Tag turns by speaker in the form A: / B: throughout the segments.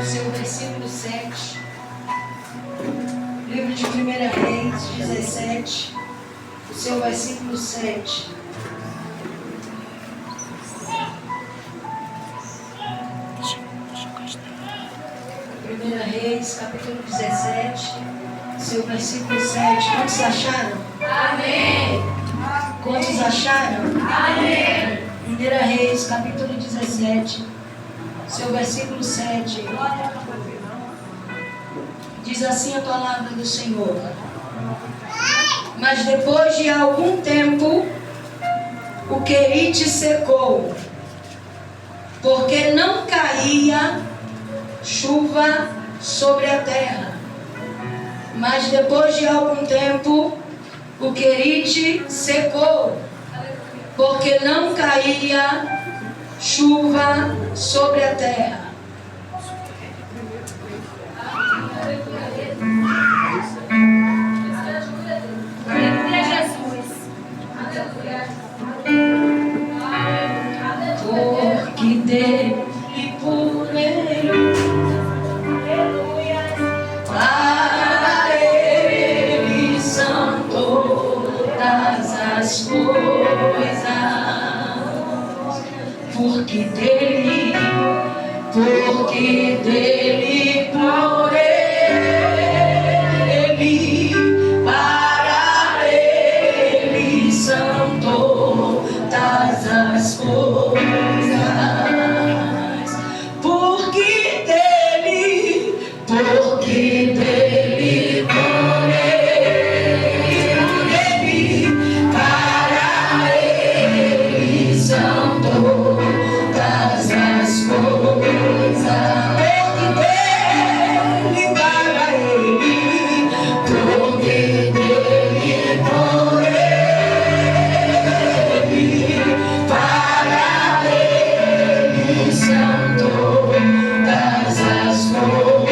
A: seu versículo 7. Livro de 1 Reis 17, o seu versículo 7. Primeira Reis, capítulo 17, seu versículo 7. Quantos acharam?
B: Amém.
A: Quantos acharam?
B: Amém.
A: Primeira Reis, capítulo 17, seu versículo 7. Diz assim a palavra do Senhor: mas depois de algum tempo, o Querite secou, porque não caía chuva sobre a terra. Mas depois de algum tempo, o Querite secou, porque não caía chuva sobre a terra. Porque dele e por ele, para ele são todas as coisas. Porque dele, por ele, para ele são todas as coisas. Porque dele, por ele, para ele são todas as coisas.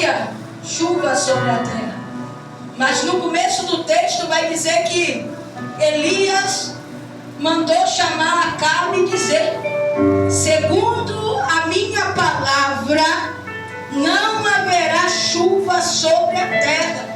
A: havia chuva sobre a terra. Mas no começo do texto vai dizer que Elias mandou chamar Acabe e dizer: segundo a minha palavra, não haverá chuva sobre a terra.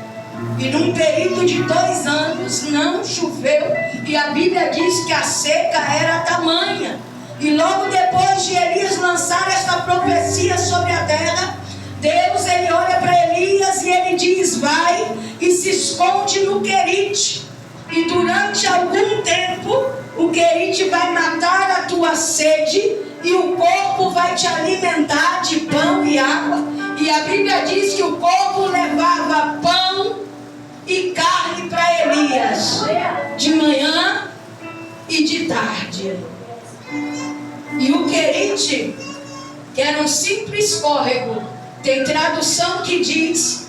A: E num período de 2 anos não choveu. E a Bíblia diz que a seca era tamanha. E logo depois de Elias lançar esta profecia sobre a terra, Deus, ele olha para Elias e ele diz: vai e se esconde no Querite. E durante algum tempo o Querite vai matar a tua sede e o corpo vai te alimentar de pão e água. E a Bíblia diz que o povo levava pão e carne para Elias de manhã e de tarde. E o Querite, que era um simples córrego, tem tradução que diz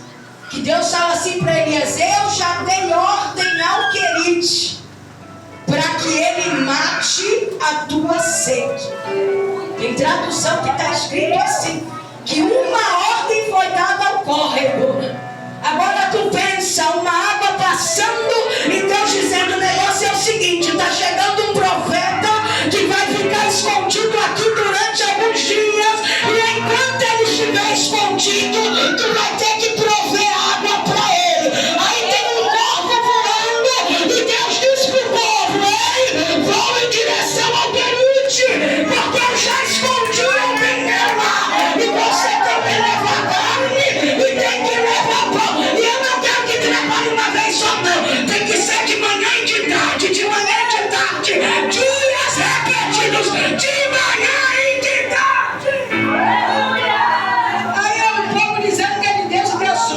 A: que Deus fala assim para Elias: eu já dei ordem ao Querite para que ele mate a tua sede. Tem tradução que está escrito assim, que uma ordem foi dada ao córrego. Agora tu pensa, uma água passando e Deus dizendo: o negócio é o seguinte, está chegando um profeta que vai ficar escondido aqui durante alguns dias, e enquanto ele estiver escondido, tu vai ter que prover água para ele. Aí tem um corvo voando e Deus diz para o povo: ei, vão em direção ao Querite, porque eu já escondi o Benela, e você tem que levar carne e tem que levar pão. E eu não quero que trabalhe uma vez só, não. Tem que ser de manhã e de tarde, de manhã e de tarde, dias repetidos, de manhã e de tarde. Aí é o povo dizendo que Deus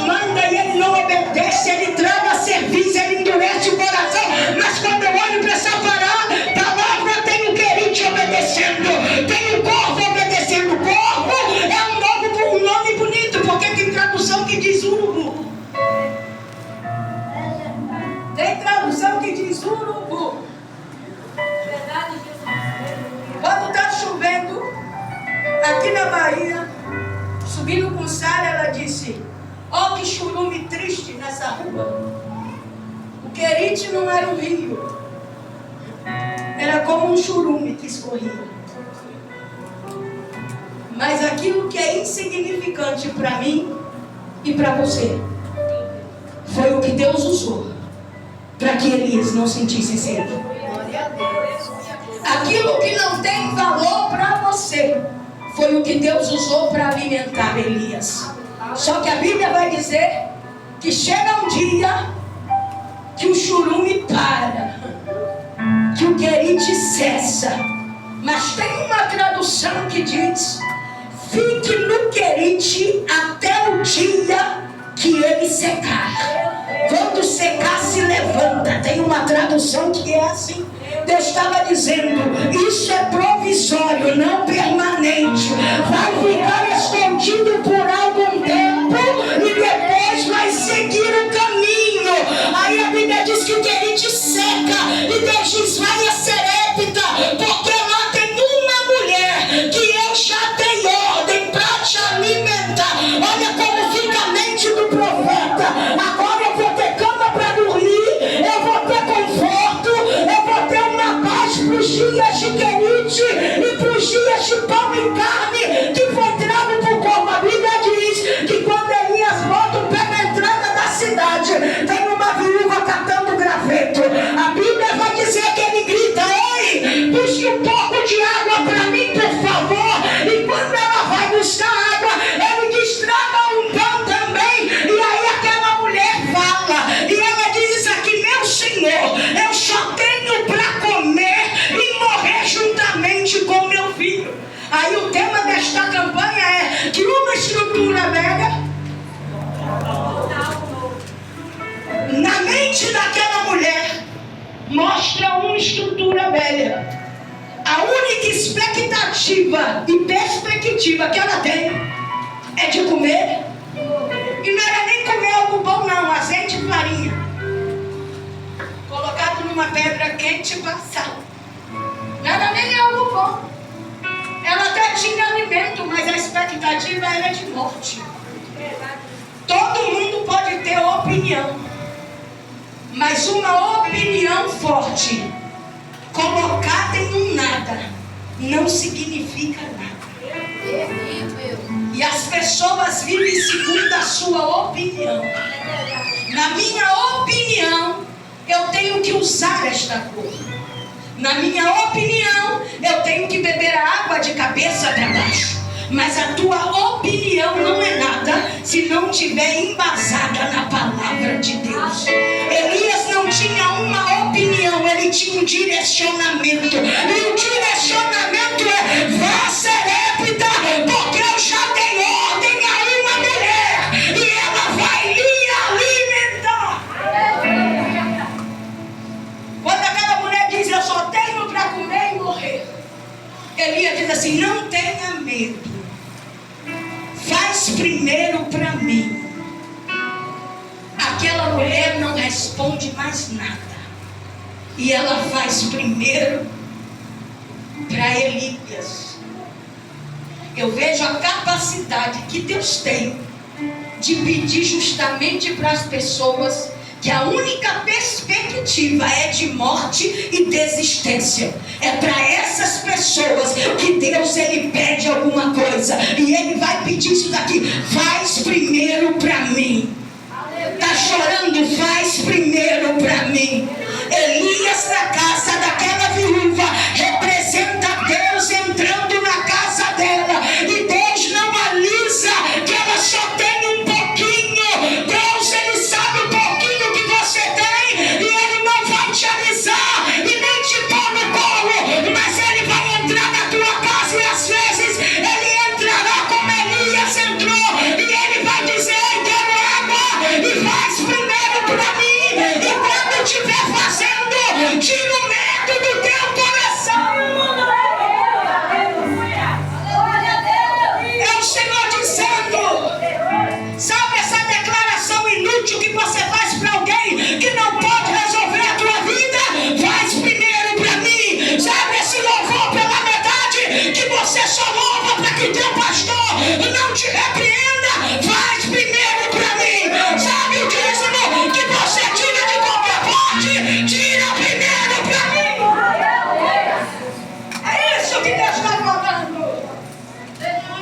A: manda e ele não obedece, ele trava serviço, ele endurece o coração. Mas quando eu olho para essa palavra, tem o Querite obedecendo, tem o corvo obedecendo. Corvo é um nome bonito, porque tem tradução que diz urubu. Tem tradução que diz urubu. Quando está chovendo, aqui na Bahia, subindo com Sara, ela disse: ó, que churume triste nessa rua. O Querite não era um rio, era como um churume que escorria. Mas aquilo que é insignificante para mim e para você foi o que Deus usou para que Elias não sentisse sede. Aquilo que não tem valor para você foi o que Deus usou para alimentar Elias. Só que a Bíblia vai dizer que chega um dia que o churume para, que o Querite cessa. Mas tem uma tradução que diz: fique no Querite até o dia que ele secar. Quando secar, se levanta. Tem uma tradução que é assim. Deus estava dizendo: isso é provisório, não permanente. Vai ficar escondido por algum tempo e depois vai seguir o caminho. Aí a Bíblia diz que o Querite seca e Deus diz: vai a Serepta, porque lá tem uma mulher que eu já dei ordem para te alimentar. Olha como fica a mente do profeta. Agora eu vou ter cama para dormir, eu vou ter conforto, eu vou ter uma paz para os dias de Querite e para os dias de pão e carne que foi trago por corpo. A Bíblia diz que quando Elias bota o pé na entrada da cidade, tem uma viúva catando graveto. A Bíblia vai dizer que ele grita: ei, busque um pouco de água para mim, por favor. E quando ela vai buscar água, ele diz: traga um pão também. E aí aquela mulher fala, e ela diz aqui: meu Senhor, eu só tenho para comer e morrer juntamente com meu filho. Aí o tema desta campanha é que uma estrutura velha, na mente daquela mulher, mostra uma estrutura velha. A única expectativa e perspectiva que ela tem é de comer. E não era nem comer algo bom, não. Azeite e farinha colocado numa pedra quente e passado. Não era nem algo bom. Ela até tinha alimento, mas a expectativa era de morte. Todo mundo pode ter opinião, mas uma opinião forte, colocada em um nada, não significa nada. E as pessoas vivem segundo a sua opinião. Na minha opinião, eu tenho que usar esta cor. Na minha opinião, eu tenho que beber a água de cabeça para baixo. Mas a tua opinião não é nada se não estiver embasada na palavra de Deus. Elias não tinha uma opinião, ele tinha um direcionamento. E o direcionamento é: vá, Serepta, porque eu já dei ordem a uma mulher e ela vai lhe alimentar. Quando aquela mulher diz: eu só tenho para comer e morrer, Elias diz assim: não tenha medo. Faz primeiro para mim. Aquela mulher não responde mais nada. E ela faz primeiro para Elias. Eu vejo a capacidade que Deus tem de pedir justamente para as pessoas que a única perspectiva é de morte e desistência. É para essas pessoas que Deus ele pede alguma coisa. E ele vai pedir isso daqui: faz primeiro para mim. Está chorando? Faz primeiro para mim. Elias na casa daquela viúva representa Deus entrando na casa dela. E Deus não alisa que ela só tem um pouquinho. Deus ele sabe o pouquinho que você tem e ele não vai te alisar e nem te pôr no colo, mas ele vai entrar na tua casa e às vezes ele entrará como Elias entrou e ele vai dizer: eu quero água e faz primeiro para mim. E quando estiver fazendo, tira o medo do teu coração. É o Senhor dizendo: sabe essa declaração inútil que você faz para alguém que não pode resolver a tua vida? Faz primeiro para mim. Sabe esse louvor pela metade que você só louva para que teu pastor não te repreenda? Faz primeiro para mim. Sabe o dízimo que você tira de qualquer parte? Tira primeiro para mim. É isso que Deus está falando.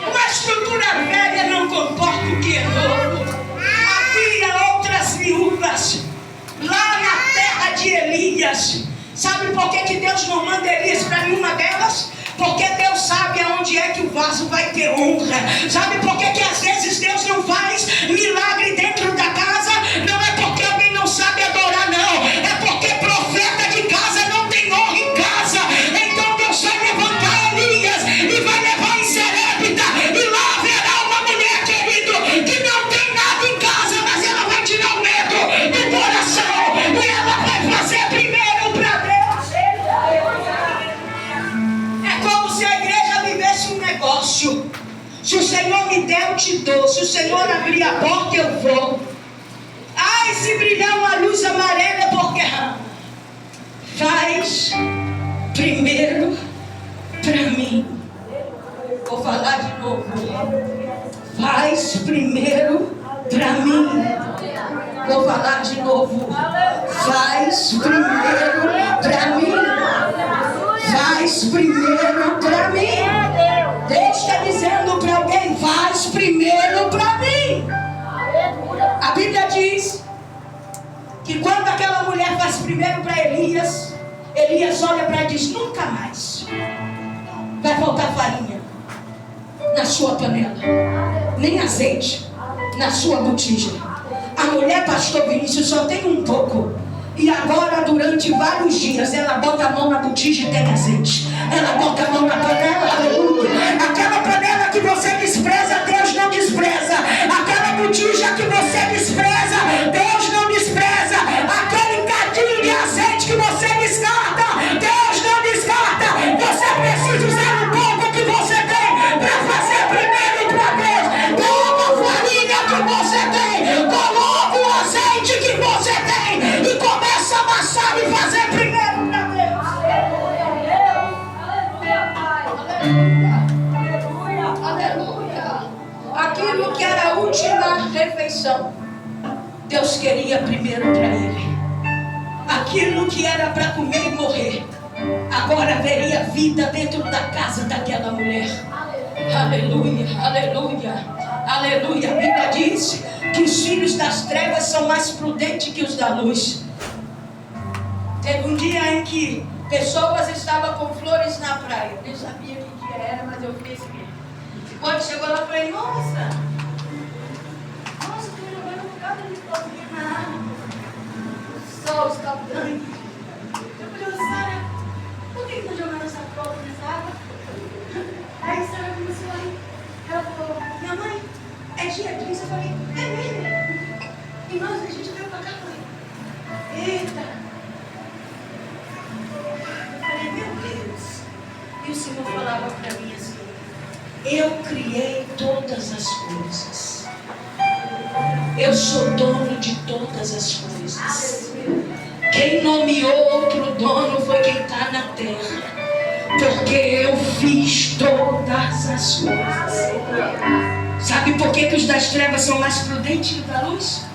A: Uma estrutura velha não comporta o que é novo. Havia outras viúvas lá na terra de Elias. Sabe por que Deus não manda Elias para nenhuma delas? Porque Deus sabe aonde é que o vaso vai ter honra. Sabe por que às vezes Deus não faz milagre dentro da casa? Não é porque alguém não sabe adorar, não. É porque profeta de casa não tem honra em casa. Então Deus vai levantar Elias e vai levar em Serepta. E lá haverá uma mulher, querido, que não tem nada em casa, mas ela vai tirar o medo do coração. E ela vai fazer primeiro para Deus. É como se a igreja vivesse um negócio. Se o Senhor me der, eu te dou. Se o Senhor abrir a porta, eu vou. Ai, se brilhar uma luz amarela, porque faz primeiro para mim. Vou falar de novo. Faz primeiro para mim. Vou falar de novo. Faz primeiro para mim. Faz primeiro para mim. Deus está dizendo para alguém: faz primeiro para mim. A Bíblia diz que quando aquela mulher faz primeiro para Elias, Elias olha para ela e diz: nunca mais vai faltar farinha na sua panela, nem azeite na sua botija. A mulher, pastor Vinícius, só tem um pouco. E agora, durante vários dias, ela bota a mão na botija e tem azeite. Ela bota a mão na panela, aleluia. Aquela panela que você despreza, Deus não despreza. Aquela botija que você despreza, Deus não despreza. Aquele cadinho de azeite que você descarta, Deus não descarta. Você precisa usar o pouco que você tem para fazer primeiro para Deus. Toma a farinha que você tem, coloca o azeite que você tem e começa a amassar e fazer primeiro para Deus. Aleluia, Pai. Aleluia, aleluia, aleluia. última refeição, Deus queria primeiro para ele. Aquilo que era para comer e morrer, agora veria vida dentro da casa daquela mulher. Aleluia, aleluia, aleluia. A Bíblia diz que os filhos das trevas são mais prudentes que os da luz. Teve um dia em que pessoas estavam com flores na praia. Eu nem sabia que dia era, mas eu fiz mesmo. Quando chegou lá, eu falei, nossa, estou jogando um bocado de florzinha na água. O sol está grande. Eu falei, Sara, por que está jogando essa flor nessa água? Aí a Sara começou a rir. Ela falou, minha mãe, é dia disso. Eu falei, é mesmo? E nós, a gente veio para cá. Eu falei, eita. Eu falei, meu Deus. E o Senhor falava para mim assim, eu criei todas as coisas. Eu sou dono de todas as coisas. Quem nomeou outro dono foi quem está na terra. Porque eu fiz todas as coisas. Sabe por que os das trevas são mais prudentes que os da luz?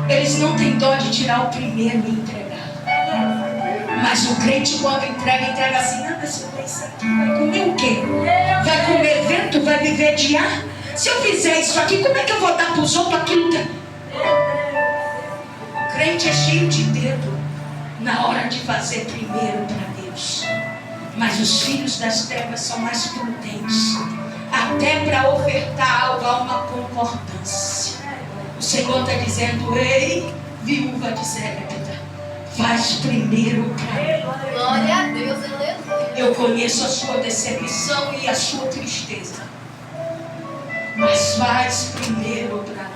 A: Eles não têm dó de tirar o primeiro e entregar. Mas o crente, quando entrega assim, não, mas se eu der isso aqui, vai comer o quê? Vai comer vento? Vai viver de ar? Se eu fizer isso aqui, como é que eu vou dar para os outros aquilo que... O crente é cheio de dedo na hora de fazer primeiro para Deus. Mas os filhos das trevas são mais prudentes. Até para ofertar algo há uma concordância. O Senhor está dizendo, ei, viúva de Zarepta, faz primeiro para mim.
B: Glória a Deus, aleluia.
A: Eu conheço a sua decepção e a sua tristeza. Mas faz primeiro para mim.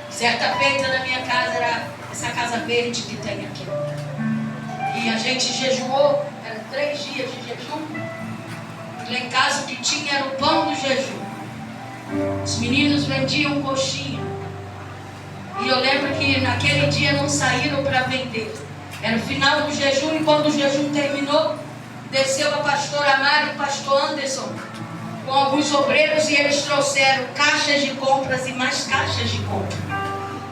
A: Certa feita na minha casa, era essa casa verde que tem aqui. E a gente jejuou, eram 3 dias de jejum. Lá em casa o que tinha era o pão do jejum. Os meninos vendiam coxinha. E eu lembro que naquele dia não saíram para vender. Era o final do jejum e quando o jejum terminou, desceu a pastora Mari e o pastor Anderson com alguns obreiros e eles trouxeram caixas de compras e mais caixas de compras.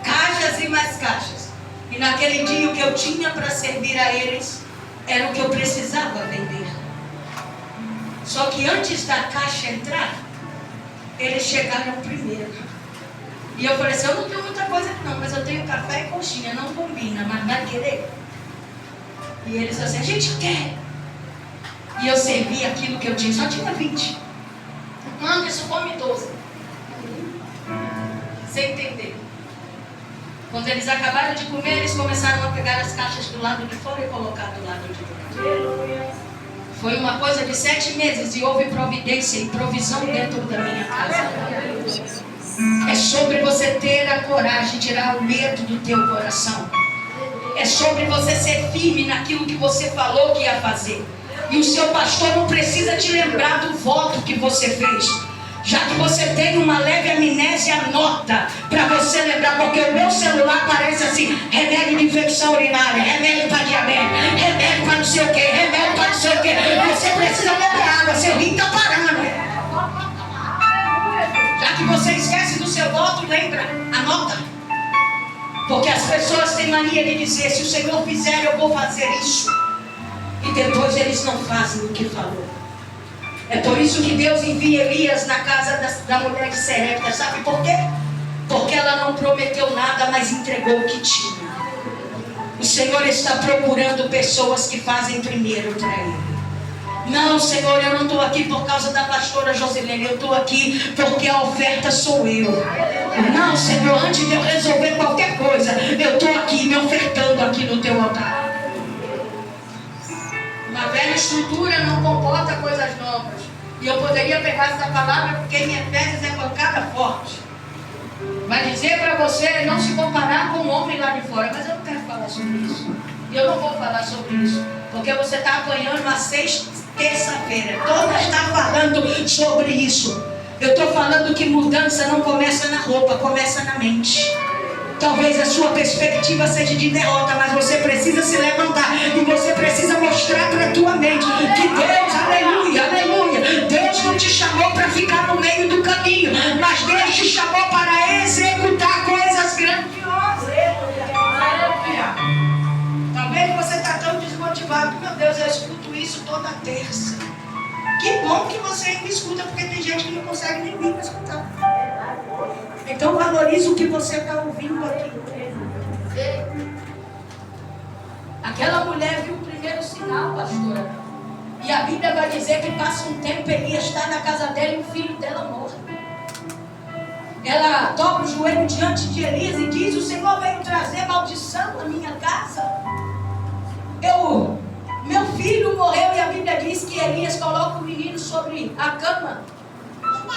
A: Caixas e mais caixas. E naquele dia o que eu tinha para servir a eles era o que eu precisava vender. Só que antes da caixa entrar, eles chegaram primeiro. E eu falei assim, eu não tenho muita coisa aqui não, mas eu tenho café e coxinha, não combina, mas vai querer? E eles assim, a gente quer. E eu servi aquilo que eu tinha, só tinha 20. Anderson, come 12. Sem entender. Quando eles acabaram de comer, eles começaram a pegar as caixas do lado de fora e colocar do lado de dentro. Foi uma coisa de 7 meses e houve providência e provisão dentro da minha casa. É sobre você ter a coragem de tirar o medo do teu coração. É sobre você ser firme naquilo que você falou que ia fazer. E o seu pastor não precisa te lembrar do voto que você fez. Já que você tem uma leve amnésia, anota para você lembrar, porque o meu celular aparece assim, remédio de infecção urinária, remédio para diabetes, remédio para não sei o que, remédio para não sei o que. Você precisa beber água, seu rim está parando. Já que você esquece do seu voto, lembra, anota. Porque as pessoas têm mania de dizer, se o Senhor fizer, eu vou fazer isso. E depois eles não fazem o que falou. É por isso que Deus envia Elias na casa da mulher de Sarepta. Sabe por quê? Porque ela não prometeu nada, mas entregou o que tinha. O Senhor está procurando pessoas que fazem primeiro para Ele. Não, Senhor, eu não estou aqui por causa da pastora Josilene. Eu estou aqui porque a oferta sou eu. Não, Senhor, antes de eu resolver qualquer coisa, eu estou aqui me ofertando aqui no teu altar. Uma velha estrutura não comporta coisas novas. E eu poderia pegar essa palavra porque em Efésios é pancada forte. Vai dizer para você não se comparar com o homem lá de fora. Mas eu não quero falar sobre isso. E eu não vou falar sobre isso. Porque você está apanhando a terça-feira. Toda está falando sobre isso. Eu estou falando que mudança não começa na roupa, começa na mente. Talvez a sua perspectiva seja de derrota, mas você precisa se levantar e você precisa mostrar para a tua mente que Deus, aleluia, aleluia, Deus não te chamou para ficar no meio do caminho, mas Que bom que você ainda escuta, porque tem gente que não consegue nem vir para escutar. Então valorize o que você está ouvindo aqui. Aquela mulher viu o primeiro sinal, pastora. E a Bíblia vai dizer que passa um tempo, Elias está na casa dela e o filho dela morre. Ela dobra o joelho diante de Elias e diz: o Senhor veio trazer maldição na minha casa. Meu filho morreu, e a Bíblia diz que Elias coloca o menino sobre a cama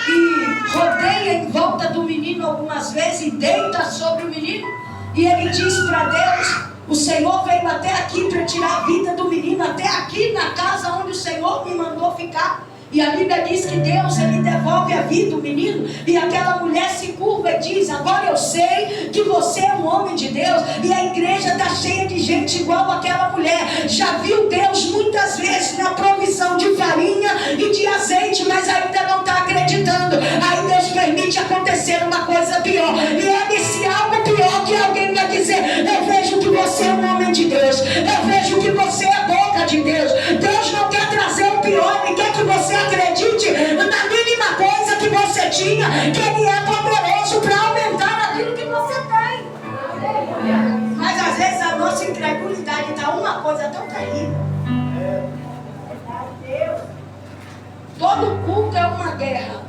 A: e rodeia em volta do menino algumas vezes e deita sobre o menino. E ele diz para Deus: o Senhor veio até aqui para tirar a vida do menino, até aqui na casa onde o Senhor me mandou ficar. E a Bíblia diz que Deus, ele devolve a vida do menino. E aquela mulher se curva e diz: agora eu sei que você é um homem de Deus. E a igreja está cheia de gente igual aquela mulher. Já viu Deus muitas vezes na provisão de farinha e de azeite, mas ainda não está acreditando. Aí Deus permite acontecer uma coisa pior. E é nesse algo pior que alguém vai dizer: eu vejo que você é um homem de Deus, eu vejo que você é boca de Deus. Deus não quer trazer o pior, ele quer que você acredite na mínima coisa que você tinha, que Ele é poderoso para aumentar aquilo que você tem. Mas às vezes a nossa incredulidade está uma coisa tão terrível. Todo culto é uma guerra.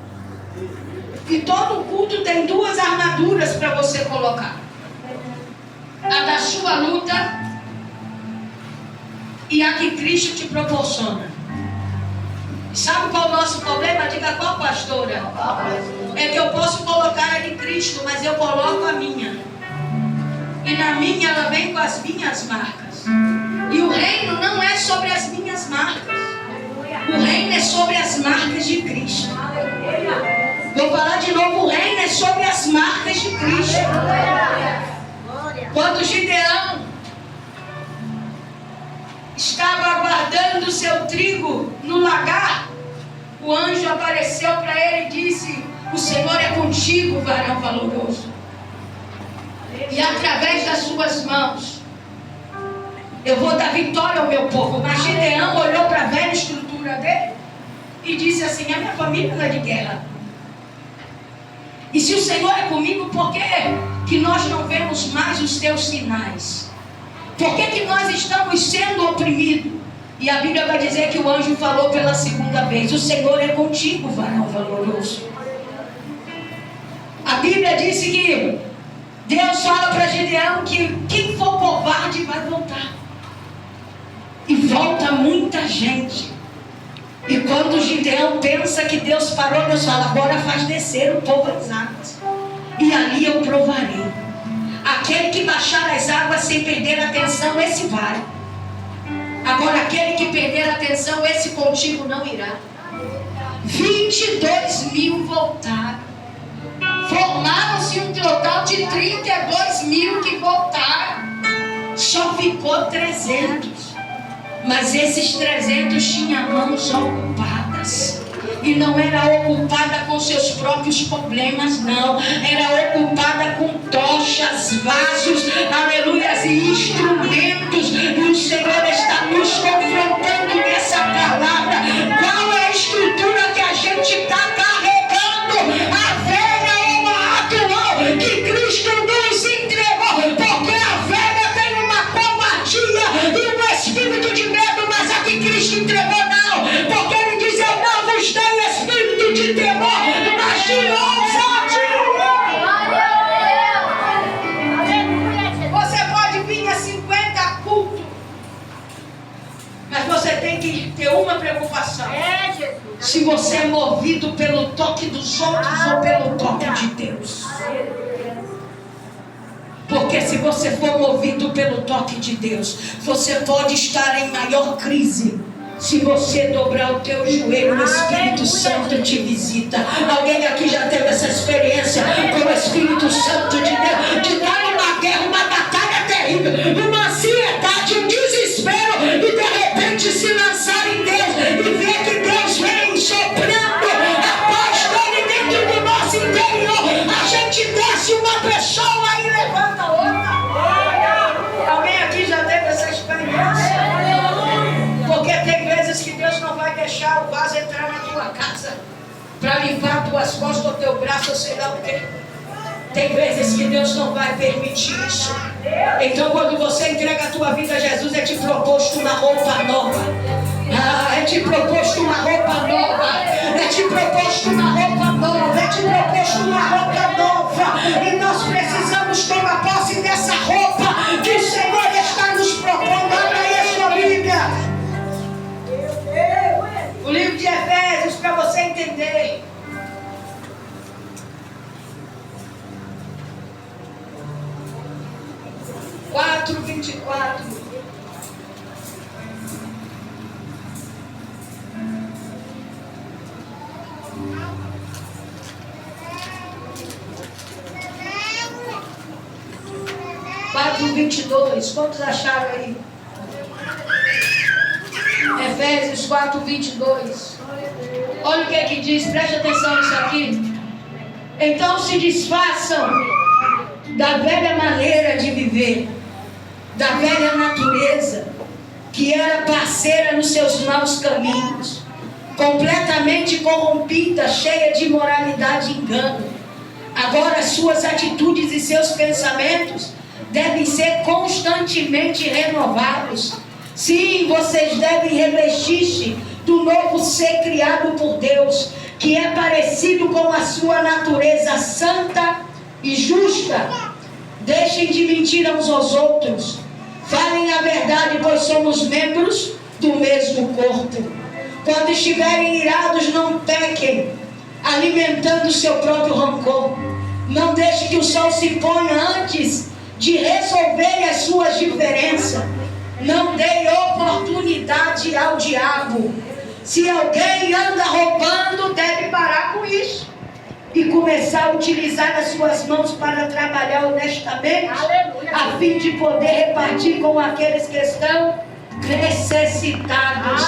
A: E todo culto tem duas armaduras para você colocar: a da sua luta e a que Cristo te proporciona. Sabe qual é o nosso problema? Diga qual, pastora? É que eu posso colocar a de Cristo, mas eu coloco a minha. E na minha ela vem com as minhas marcas. E o reino não é sobre as minhas marcas. O reino é sobre as marcas de Cristo. Vou falar de novo: o reino é sobre as marcas de Cristo. Quando Gideão estava aguardando o seu trigo no lagar, o anjo apareceu para ele e disse: o Senhor é contigo, varão valoroso, e através das suas mãos eu vou dar vitória ao meu povo. Mas Gideão olhou para a velha estrutura dele e disse assim: a minha família não é de guerra. E se o Senhor é comigo, por que nós não vemos mais os teus sinais? Por que nós estamos sendo oprimidos? E a Bíblia vai dizer que o anjo falou pela segunda vez: o Senhor é contigo, varão valoroso. A Bíblia disse que Deus fala para Gideão que quem for covarde vai voltar. E volta muita gente. E quando Gideão pensa que Deus parou, Deus fala: agora faz descer o povo às águas, e ali eu provarei. Aquele que baixar as águas sem perder a atenção, esse vai. Agora aquele que perder a atenção, esse contigo não irá. 22 mil voltaram. Formaram-se um total de 32 mil que voltaram. Só ficou 300. Mas esses 300 tinham mãos ocupadas. E não era ocupada com seus próprios problemas, não. Era ocupada com tochas, vasos, aleluias, e instrumentos. E o Senhor está nos confrontando nessa palavra. Qual é a estrutura que a gente está carregando? A velha ou a atual que Cristo nos entregou? Porque a velha tem uma covardia e um espírito de medo, mas a que Cristo entregou não. Porque Ele diz: eu não vos dei espírito de temor, mas de ousadia. Você pode vir a 50 cultos, mas você tem que ter uma preocupação: se você é movido pelo toque dos outros ou pelo toque de Deus. Porque se você for movido pelo toque de Deus, você pode estar em maior crise. Se você dobrar o teu joelho, o Espírito Santo te visita. Alguém aqui já teve essa experiência com o Espírito Santo de Deus, de estar em uma guerra, uma batalha terrível, uma ansiedade, um desespero, e de repente se lançar em Deus e ver que Deus vem soprando a paz dele dentro do nosso interior. A gente desce uma pessoa e levanta outra. Alguém aqui já teve essa experiência? Porque tem vezes que Deus não vai deixar o vaso entrar limpar tuas costas, o teu braço, ou sei lá o quê. Tem vezes que Deus não vai permitir isso. Então quando você entrega a tua vida a Jesus, é te proposto uma roupa nova. É te proposto uma roupa nova. É te proposto uma roupa nova. É te proposto uma roupa nova. E nós precisamos tomar posse dessa roupa que o Senhor está nos propondo. Abra aí a sua Bíblia. O livro de Efésios, para você entender. Quatro, 24. Quatro, 22. Quantos acharam aí? Efésios 4, 22. Olha o que é que diz, preste atenção nisso aqui. Então se desfaçam da velha maneira de viver, da velha natureza, que era parceira nos seus maus caminhos, completamente corrompida, cheia de imoralidade e engano. Agora suas atitudes e seus pensamentos devem ser constantemente renovados. Sim, vocês devem revestir-se do novo ser criado por Deus, que é parecido com a sua natureza santa e justa. Deixem de mentir uns aos outros. Falem a verdade, pois somos membros do mesmo corpo. Quando estiverem irados, não pequem, alimentando seu próprio rancor. Não deixe que o sol se ponha antes de resolverem as suas diferenças. Não dê oportunidade ao diabo. Se alguém anda roubando, deve parar com isso e começar a utilizar as suas mãos para trabalhar honestamente, a fim de poder repartir com aqueles que estão necessitados.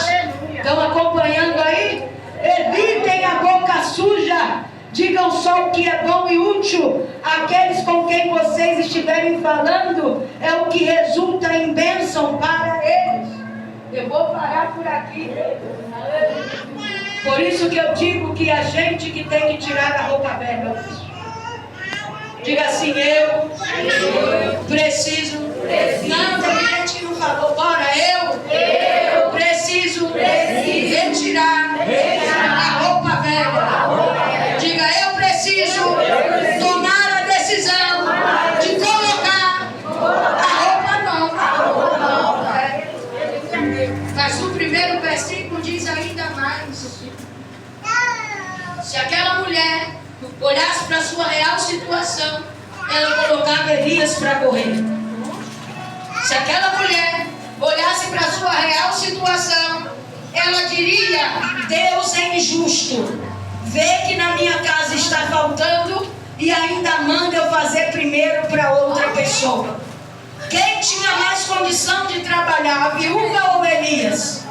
A: Estão acompanhando aí? Evitem a boca suja. Digam só o que é bom e útil. Aqueles com quem vocês estiverem falando é o que resulta em bênção para eles. Eu vou parar por aqui. Por isso que eu digo que a gente que tem que tirar a roupa velha. Diga assim, eu preciso. Não, tem gente que não falou. Bora, eu preciso retirar a roupa velha. Diga, eu preciso tomar a decisão de colocar a roupa nova. Mas o primeiro versículo diz ainda mais. Se aquela mulher olhasse para a sua real situação, ela colocava Elias para correr. Se aquela mulher olhasse para a sua real situação, ela diria: Deus é injusto. Vê que na minha casa está faltando e ainda manda eu fazer primeiro para outra pessoa. Quem tinha mais condição de trabalhar, a viúva ou Elias?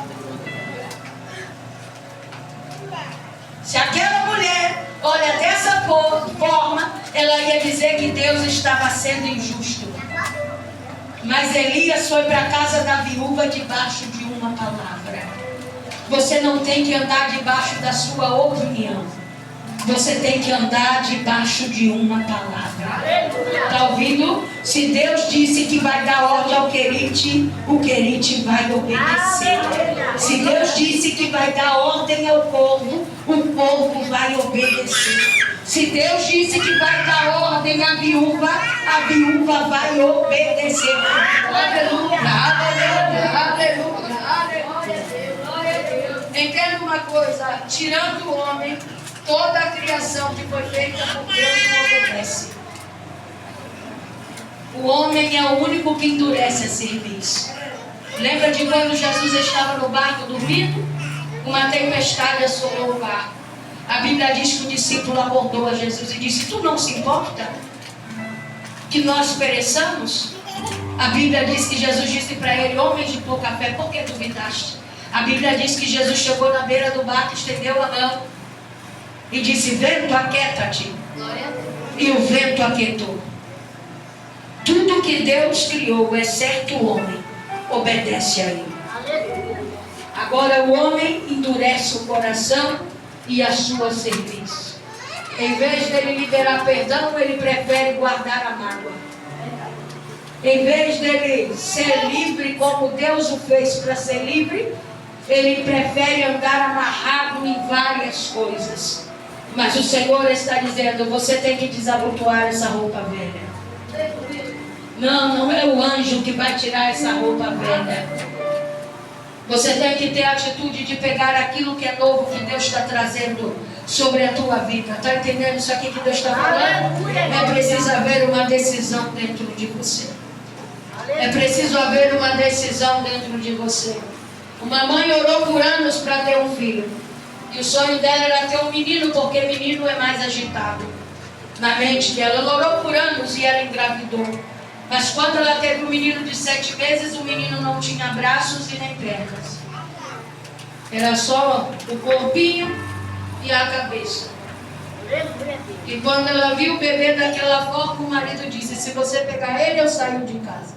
A: Se aquela mulher olha dessa forma, ela ia dizer que Deus estava sendo injusto. Mas Elias foi para a casa da viúva debaixo de uma palavra. Você não tem que andar debaixo da sua opinião. Você tem que andar debaixo de uma palavra. Está ouvindo? Se Deus disse que vai dar ordem ao querite, o querite vai obedecer. Se Deus disse que vai dar ordem ao povo, o povo vai obedecer. Se Deus disse que vai dar ordem à viúva, a viúva vai obedecer. Aleluia, aleluia, aleluia, aleluia. Entenda uma coisa, tirando o homem, toda a criação que foi feita por Deus não obedece. O homem é o único que endurece a serviço. Lembra de quando Jesus estava no barco dormindo? Uma tempestade assolou o barco. A Bíblia diz que o discípulo abordou a Jesus e disse: tu não se importa que nós pereçamos? A Bíblia diz que Jesus disse para ele: homem de pouca fé, por que duvidaste? A Bíblia diz que Jesus chegou na beira do barco, estendeu a mão e disse: vento, aquieta-te. E o vento aquietou. Tudo que Deus criou, exceto o homem, obedece a ele. Agora o homem endurece o coração e a sua serviço. Em vez dele liberar perdão, ele prefere guardar a mágoa. Em vez dele ser livre como Deus o fez para ser livre, ele prefere andar amarrado em várias coisas. Mas o Senhor está dizendo, você tem que desabotoar essa roupa velha. Não é o anjo que vai tirar essa roupa velha. Você tem que ter a atitude de pegar aquilo que é novo que Deus está trazendo sobre a tua vida. Está entendendo isso aqui que Deus está falando? É preciso haver uma decisão dentro de você. É preciso haver uma decisão dentro de você. Uma mãe orou por anos para ter um filho. E o sonho dela era ter um menino, porque menino é mais agitado na mente dela. Ela orou por anos e ela engravidou. Mas quando ela teve um menino de 7 meses, o menino não tinha braços e nem pernas. Era só o corpinho e a cabeça. E quando ela viu o bebê daquela forma, o marido disse, se você pegar ele, eu saio de casa.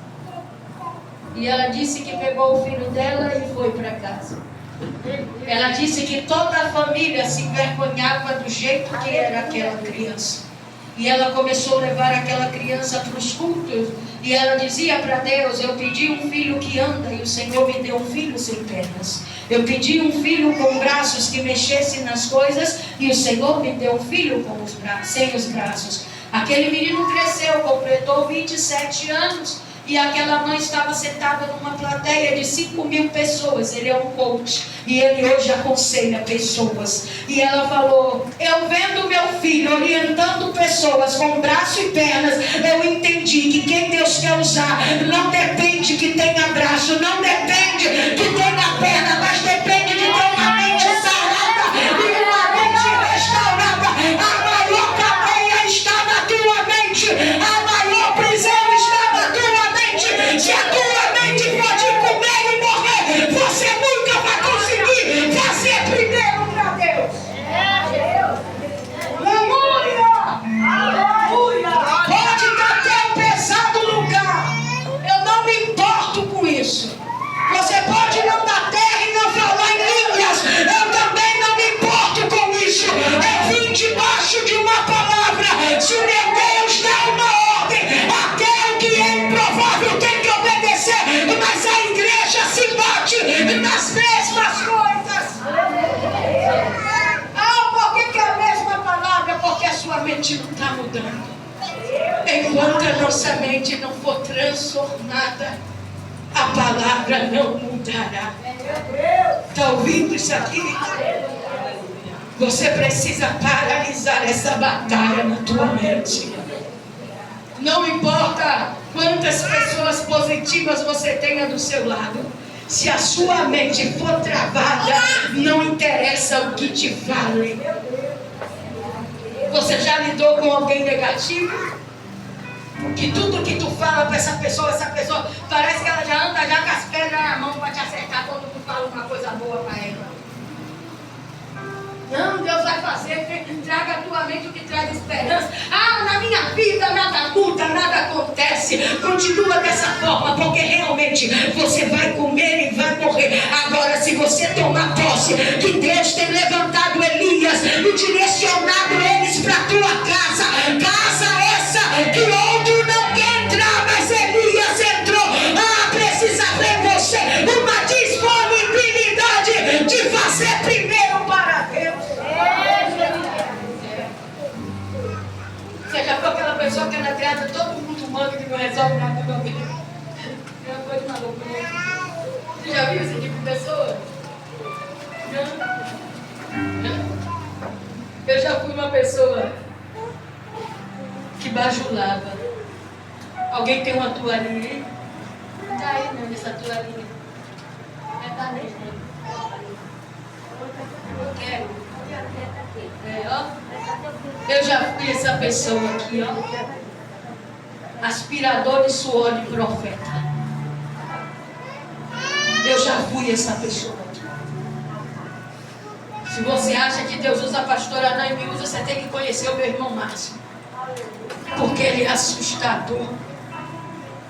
A: E ela disse que pegou o filho dela e foi para casa. Ela disse que toda a família se envergonhava do jeito que era aquela criança. E ela começou a levar aquela criança para os cultos. E ela dizia para Deus, eu pedi um filho que anda e o Senhor me deu um filho sem pernas. Eu pedi um filho com braços que mexesse nas coisas e o Senhor me deu um filho com os braços, sem os braços. Aquele menino cresceu, completou 27 anos. E aquela mãe estava sentada numa plateia de 5.000 pessoas. Ele é um coach. E ele hoje aconselha pessoas. E ela falou, eu vendo meu filho orientando pessoas com braço e pernas, eu entendi que quem Deus quer usar não depende que tenha braço, não depende que tenha perna, mas depende de ter uma mente sarada e uma mente restaurada. A maior cadeia está na tua mente. A maior prisão está na tua mente. Se a tua mente pode comer e morrer, você nunca vai conseguir fazer primeiro para Deus. Aleluia! Aleluia! Pode estar até um pesado lugar. Eu não me importo com isso. Você pode não dar terra e não falar em línguas. Eu também não me importo com isso. Eu vim debaixo de uma palavra. Se o meu Deus dá uma ordem, até o que é improvável tem que obedecer. Mas a igreja se bate nas mesmas coisas. Por que é a mesma palavra? Porque a sua mente não está mudando. Enquanto a nossa mente não for transformada, a palavra não mudará. Está ouvindo isso aqui? Você precisa paralisar essa batalha na tua mente. Não importa quantas pessoas positivas você tenha do seu lado. Se a sua mente for travada, não interessa o que te falem. Você já lidou com alguém negativo? Que tudo que tu fala para essa pessoa parece que ela já anda já com as pedras na mão para te acertar quando tu fala uma coisa boa para ela. Não, Deus vai fazer, traga a tua mente o que traz esperança. Na minha vida nada muda, nada acontece. Continua dessa forma, porque realmente você vai comer e vai morrer. Agora, se você tomar posse que Deus tem levantado Elias e direcionado eles para a tua casa, casa essa que outro não quer entrar, mas Elias entrou. Precisa ver você uma disponibilidade de fazer primeiro para Deus. Você já foi aquela pessoa que anda atrás de todo mundo humano que não resolve nada com alguém? É uma coisa maluca. Você já viu esse tipo de pessoa? Não? Eu já fui uma pessoa que bajulava. Alguém tem uma toalhinha aí? Não está aí não, nessa toalhinha. Não está nem. Eu quero. Eu já fui essa pessoa aqui, aspirador de suor de profeta. Eu já fui essa pessoa aqui. Se você acha que Deus usa a pastora Ana e me usa, você tem que conhecer o meu irmão Márcio, porque ele é assustador.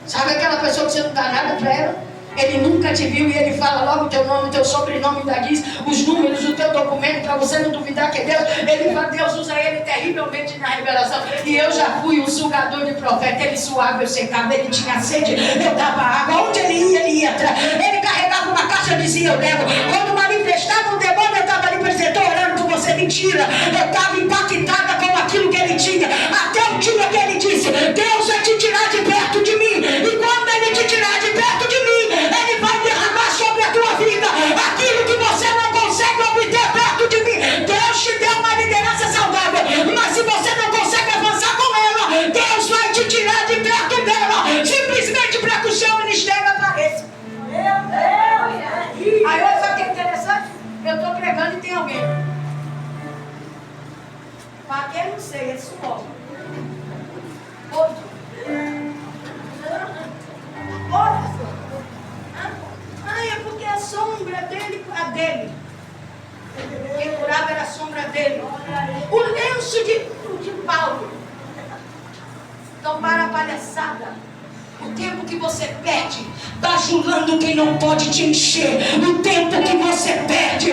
A: Sabe aquela pessoa que você não dá nada para ela? Ele nunca te viu e ele fala logo o teu nome, o teu sobrenome, ainda diz os números do teu documento para você não duvidar que é Deus. Deus usa ele terrivelmente na revelação. E eu já fui um sugador de profeta. Ele suava, eu secava, ele tinha sede, eu dava água. Onde ele ia atrás. Ele carregava uma caixa, eu dizia, eu levo. Quando manifestava um demônio, eu estava ali para dizer, estou orando por você, mentira. Eu estava impactada com aquilo que ele tinha. Até o dia que ele disse, Deus vai te tirar de perto de mim. E quando ele te tirar de perto de mim, ele vai derramar sobre a tua vida aquilo que você não consegue obter perto de mim. Deus te deu uma liderança saudável, mas se você não consegue avançar com ela, Deus vai te tirar de perto dela, simplesmente para que o seu ministério apareça. Aí olha só que é interessante, eu estou pregando e tem alguém. Para quem não sei, ele suou. Outro. Olha só. É porque a sombra dele, a dele. Quem curava era a sombra dele. O lenço de Paulo. Então, para a palhaçada. O tempo que você perde bajulando quem não pode te encher. O tempo que você perde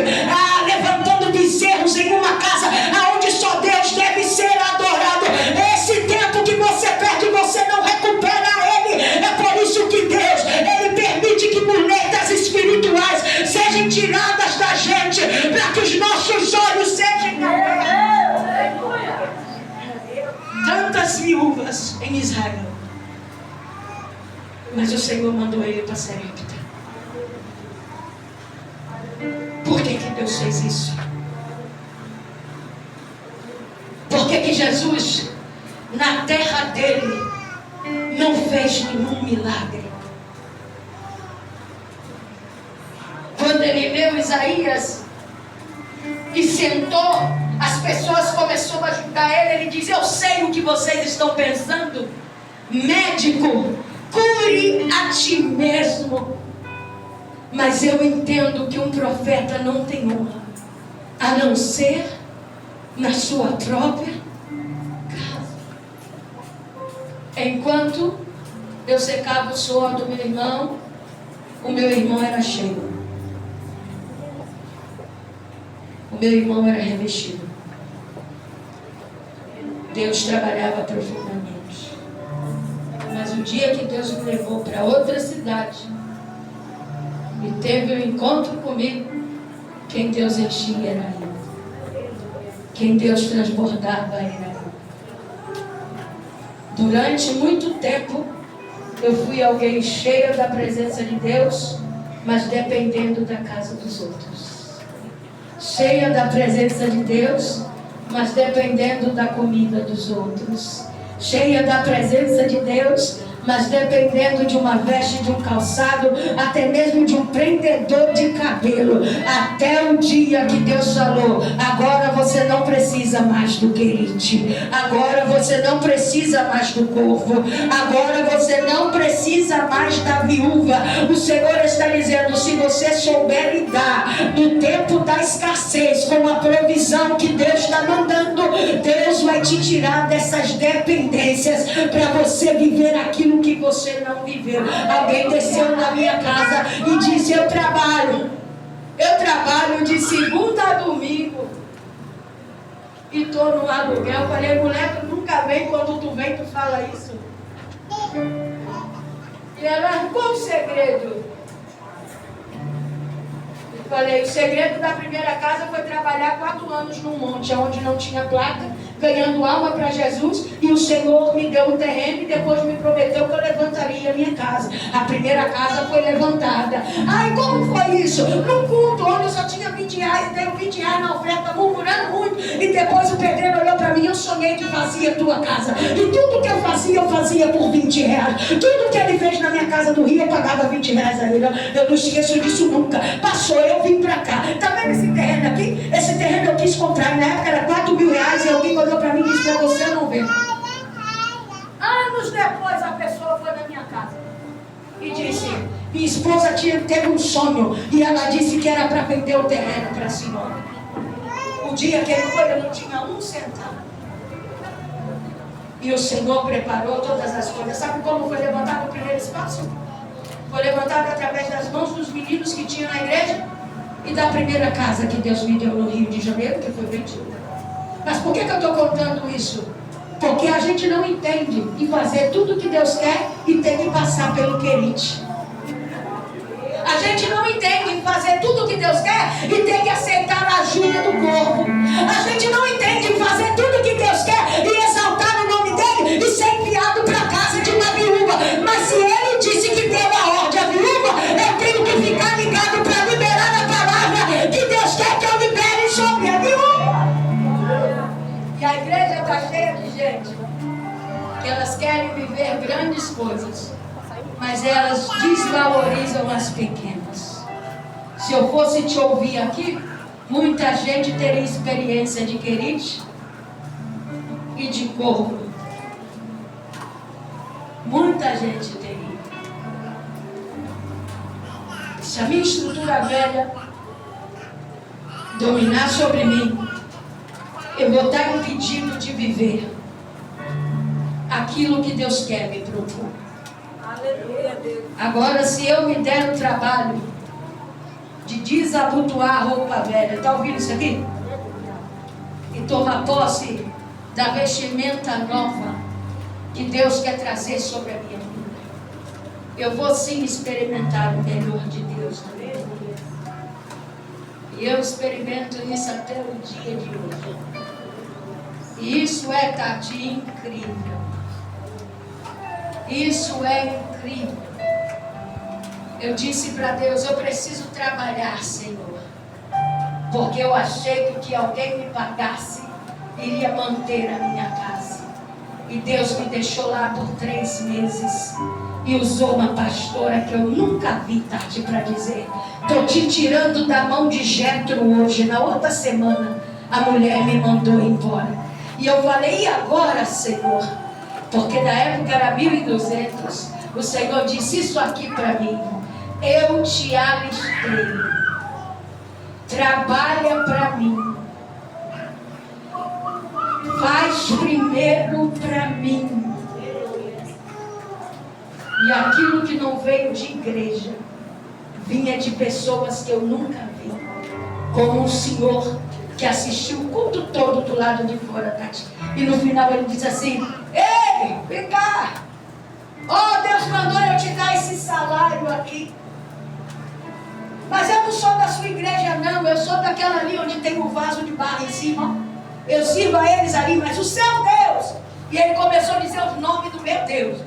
A: levantando bezerros em uma casa onde só Deus deve ser adorado. Esse tempo que você perde, você não recupera ele. É por isso que Deus, ele permite que muletas espirituais sejam tiradas da gente, para que os nossos olhos sejam abertos. Tantas viúvas em Israel, mas o Senhor mandou ele para Sarepta. Por que Deus fez isso? Por que Jesus, na terra dele, não fez nenhum milagre? Quando ele leu Isaías e sentou, as pessoas começaram a julgar ele. Ele diz, eu sei o que vocês estão pensando. Médico, cure a ti mesmo. Mas eu entendo que um profeta não tem honra, a não ser na sua própria casa. Enquanto eu secava o suor do meu irmão, o meu irmão era cheio. O meu irmão era revestido. Deus trabalhava profundamente. Mas o dia que Deus me levou para outra cidade e teve um encontro comigo, quem Deus enchia era eu. Quem Deus transbordava era eu. Durante muito tempo eu fui alguém cheia da presença de Deus, mas dependendo da casa dos outros. Cheia da presença de Deus, mas dependendo da comida dos outros. Cheia da presença de Deus, mas dependendo de uma veste, de um calçado, até mesmo de um prendedor de cabelo. Até o dia que Deus falou, agora você não precisa mais do querite, agora você não precisa mais do corvo, agora você não precisa mais da viúva. O Senhor está dizendo, se você souber lidar no tempo da escassez com a provisão que Deus está mandando, Deus vai te tirar dessas dependências para você viver aquilo que você não viveu. Alguém desceu na minha casa e disse, eu trabalho de segunda a domingo e estou no aluguel. Eu falei, mulher, tu nunca vem, quando tu vem tu fala isso. E ela, qual o segredo? Eu falei, o segredo da primeira casa foi trabalhar 4 anos num monte onde não tinha placa, ganhando alma para Jesus, e o Senhor me deu um terreno e depois me prometeu que eu levantaria a minha casa. A primeira casa foi levantada. Ai, como foi isso? Num culto onde eu só tinha 20 reais, dei 20 reais na oferta, murmurando muito, e depois o pedreiro olhou para mim, eu sonhei que fazia a tua casa, e tudo que eu fazia por 20 reais. Tudo que ele fez na minha casa do Rio, eu pagava 20 reais a ele. Eu não esqueço disso nunca. Passou, eu vim para cá. Tá vendo esse terreno aqui? Esse terreno eu quis comprar, e na época era 4 mil reais, e alguém olhou para mim e disse, para você não ver. Anos depois a pessoa foi na minha casa e disse, minha esposa teve um sonho e ela disse que era para vender o terreno para a senhora. O dia que ele foi eu não tinha um centavo. E o Senhor preparou todas as coisas. Sabe como foi levantado o primeiro espaço? Foi levantado através das mãos dos meninos que tinham na igreja e da primeira casa que Deus me deu no Rio de Janeiro, que foi vendida. Mas por que eu estou contando isso? Porque a gente não entende em fazer tudo o que Deus quer e tem que passar pelo querite. A gente não entende em fazer tudo o que Deus quer e tem que aceitar a ajuda do corpo. A gente não entende em fazer tudo o que Deus quer e exaltar o nome dele e ser enviado para a casa de uma viúva. Mas se ele disse que deu a ordem à viúva, eu tenho que ficar ligado para liberar a palavra que Deus quer que eu libere sobre a viúva. E a igreja está cheia de gente que elas querem viver grandes coisas, mas elas desvalorizam as pequenas. Se eu fosse te ouvir aqui, muita gente teria experiência de querite e de corpo. Muita gente teria. Se a minha estrutura velha dominar sobre mim, eu vou estar impedido de viver aquilo que Deus quer me propor. Agora, se eu me der o trabalho de desabotoar a roupa velha, está ouvindo isso aqui? E tomar posse da vestimenta nova que Deus quer trazer sobre a minha vida, eu vou sim experimentar o melhor de Deus na minha vida. E eu experimento isso até o dia de hoje. E isso é, Tati, incrível. Isso é incrível. Eu disse para Deus, eu preciso trabalhar, Senhor, porque eu achei que alguém me pagasse iria manter a minha casa. E Deus me deixou lá por 3 meses e usou uma pastora que eu nunca vi, Tati, para dizer: estou te tirando da mão de Jetro hoje. Na outra semana a mulher me mandou embora. E eu falei: e agora, Senhor? Porque na época era 1.200. O Senhor disse isso aqui para mim: eu te alistei, trabalha para mim, faz primeiro para mim. E aquilo que não veio de igreja vinha de pessoas que eu nunca vi, como um senhor que assistiu o culto todo do lado de fora, Tati. E no final ele disse assim: ei, vem cá, Deus mandou eu te dar esse salário aqui. Mas eu não sou da sua igreja não, eu sou daquela ali onde tem um vaso de barro em cima. Eu sirvo a eles ali, mas o seu Deus. E ele começou a dizer os nomes do meu Deus.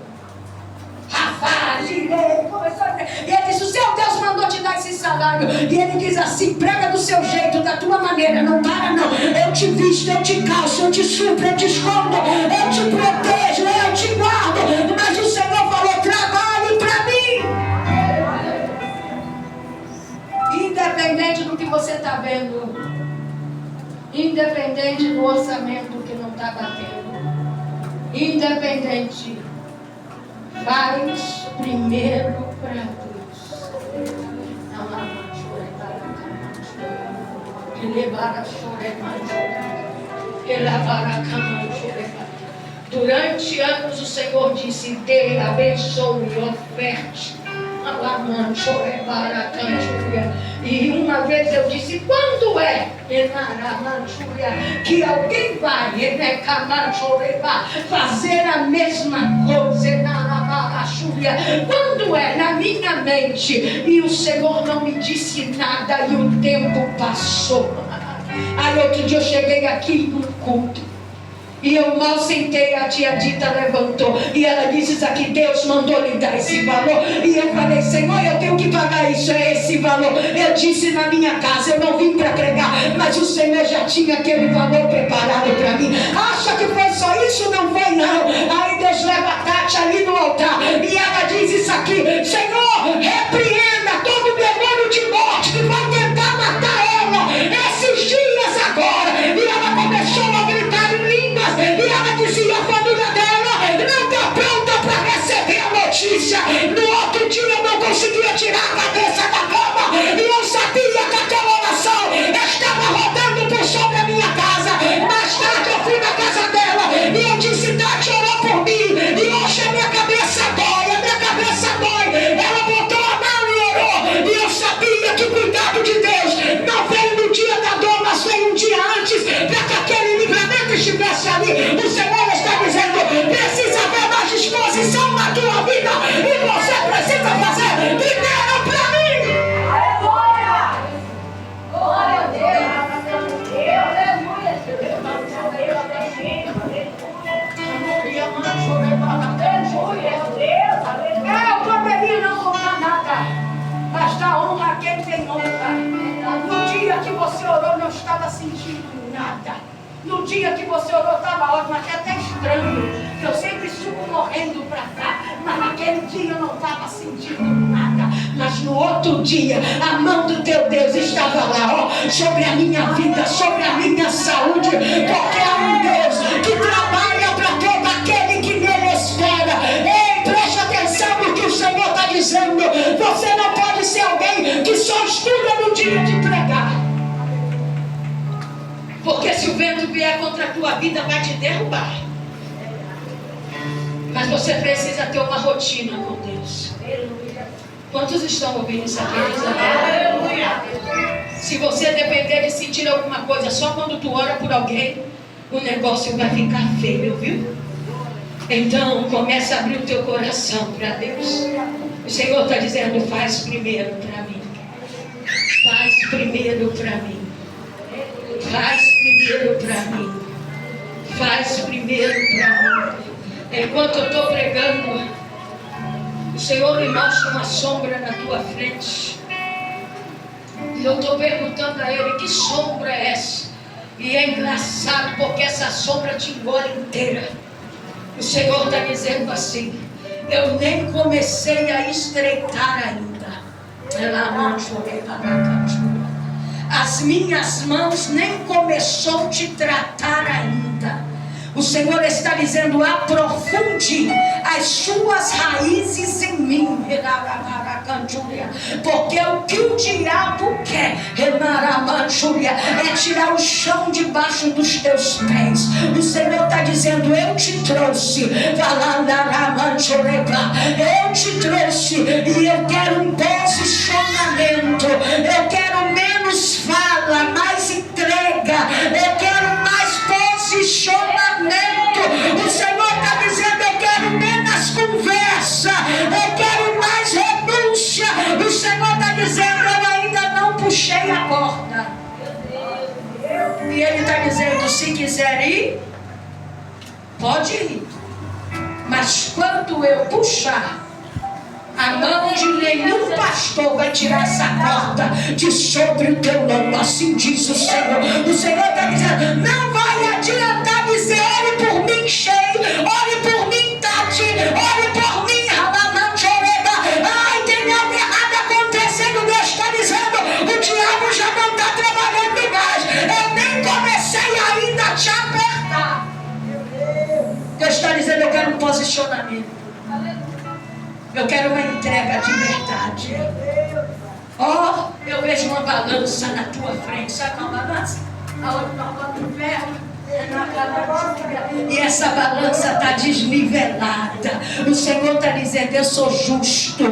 A: Rafa, Girei, começou a dizer. E ele disse: o seu Deus mandou te dar esse salário. E ele diz assim: prega do seu jeito, da tua maneira, não para não. Eu te visto, eu te calço, eu te supro, eu te escondo, eu te protejo, eu te guardo. Mas o Senhor falou: trabalhe para mim. Independente do que você está vendo, independente do orçamento que não está batendo, independente, faz primeiro para Deus. Durante anos o Senhor disse: dê, abençoe, oferte. E uma vez eu disse: quando é que alguém vai fazer a mesma coisa? Quando é? Na minha mente. E o Senhor não me disse nada e o tempo passou. Aí outro dia eu cheguei aqui no culto e eu mal sentei, a tia Dita levantou e ela disse: isso aqui Deus mandou lhe dar esse valor. E eu falei: Senhor, eu tenho que pagar isso, é esse valor. Eu disse na minha casa, eu não vim para pregar, mas o Senhor já tinha aquele valor preparado para mim. Acha que foi só isso? Não foi não. Aí Deus leva a Tati ali no altar e ela diz isso aqui: Senhor, repreenda todo demônio de morte que vai tentar matar ela esses dias agora. E ela começou a gritar em línguas. E ela dizia: a família dela não está pronta para receber a notícia. No outro dia eu não conseguia tirar a cabeça da cama. E eu sabia que aquela oração estava rodando por sobre a minha casa. Mais tarde eu fui na casa dela e eu disse: sentido nada. No dia que você orou estava ótimo, mas até estranho. Eu sempre subo morrendo para cá, mas naquele dia eu não estava sentindo nada. Mas no outro dia, a mão do teu Deus estava lá, ó, sobre a minha vida, sobre a minha saúde, porque há um Deus que trabalha para todo aquele que nele espera. Ei, preste atenção no que o Senhor está dizendo. Você não pode ser alguém que só estuda no dia de pregar. Porque se o vento vier contra a tua vida, vai te derrubar. Mas você precisa ter uma rotina com Deus. Quantos estão ouvindo isso aqui? Aleluia. Se você depender de sentir alguma coisa só quando tu ora por alguém, o negócio vai ficar feio, viu? Então comece a abrir o teu coração para Deus. O Senhor está dizendo: faz primeiro para mim. Faz primeiro para mim. Faz primeiro para mim. Faz primeiro para mim. Enquanto eu estou pregando, o Senhor me mostra uma sombra na tua frente. E eu estou perguntando a Ele: que sombra é essa? E é engraçado porque essa sombra te engole inteira. O Senhor está dizendo assim: eu nem comecei a estreitar ainda. As minhas mãos nem começou a te tratar ainda. O Senhor está dizendo: aprofunde as suas raízes em mim. Porque o que o diabo quer é tirar o chão debaixo dos teus pés. O Senhor está dizendo: eu te trouxe. Eu te trouxe e eu quero um posicionamento. Eu quero menos fala, mais entrega. Eu quero mais posicionamento. O Senhor está dizendo: eu quero menos conversa, eu quero mais renúncia. O Senhor está dizendo: eu ainda não puxei a corda. E Ele está dizendo: se quiser ir, pode ir. Mas quando eu puxar, a mão de nenhum pastor vai tirar essa corda de sobre o teu lombo. Assim diz o Senhor. O Senhor está dizendo: não vai adiantar dizer: ore por mim, cheio, ore por mim, Tati, ore por mim, Rabamanchoreba. Ai, tem algo errado acontecendo. Deus está dizendo: o diabo já não está trabalhando mais. Eu nem comecei ainda a te apertar. Deus está dizendo: eu quero um posicionamento. Eu quero uma entrega de verdade. Ó, eu vejo uma balança na tua frente. Sabe uma balança? Aonde nós vamos no ferro? E essa balança está desnivelada. O Senhor está dizendo: eu sou justo.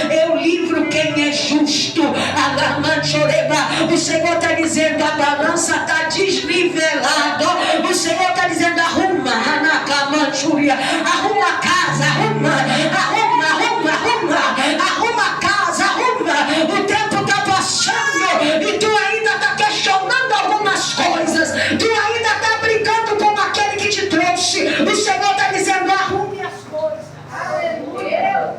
A: Eu livro quem é justo. O Senhor está dizendo: a balança está desnivelada. O Senhor está dizendo: arruma a